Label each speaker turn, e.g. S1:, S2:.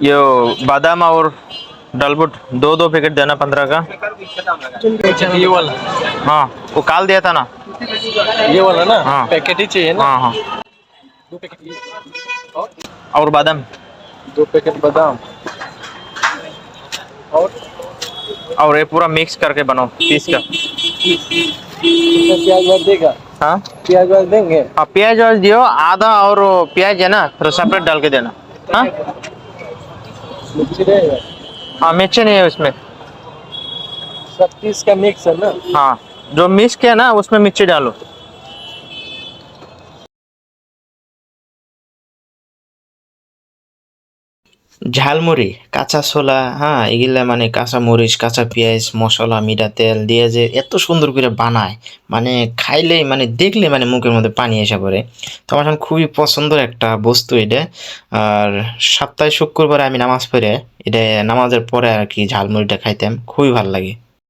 S1: ये बादाम और डालबुट दो दो पैकेट देना 15 का।
S2: ये वाला
S1: हाँ वो काल दिया था ना।
S2: ये वाला ना
S1: हाँ
S2: पैकेट ही चाहिए ना।
S1: हाँ हाँ।
S2: 2 पैकेट ये
S1: और बादाम
S2: 2 पैकेट बादाम और
S1: और ये पूरा मिक्स करके बनाओ 30 का।
S2: इसमें प्याज वाज देगा।
S1: हाँ
S2: प्याज वाज देंगे।
S1: हाँ प्याज वाज दियो आधा और वो प्याज है ना थोड़ा सेपरेट डाल के देना। हाँ
S2: मिर्ची रहेगा।
S1: हाँ मिर्ची नहीं है उसमें।
S2: सब 30 का मिक्स है ना।
S1: हाँ जो मिक्स किया ना उसमें मिर्ची डालो। ঝালমুড়ি কাঁচা ছোলা হ্যাঁ এগুলা মানে কাঁচা মরিচ কাঁচা পেঁয়াজ মশলা মিঠা তেল দিয়ে যে এত সুন্দর করে বানায় মানে খাইলেই মানে দেখলে মানে মুখের মধ্যে পানি এসে পড়ে। তো আমার এখন খুবই পছন্দের একটা বস্তু এটা। আর সপ্তাহে শুক্রবারে আমি নামাজ পড়ে এটা নামাজের পরে আর কি ঝালমুড়িটা খাইতাম খুবই ভালো লাগে।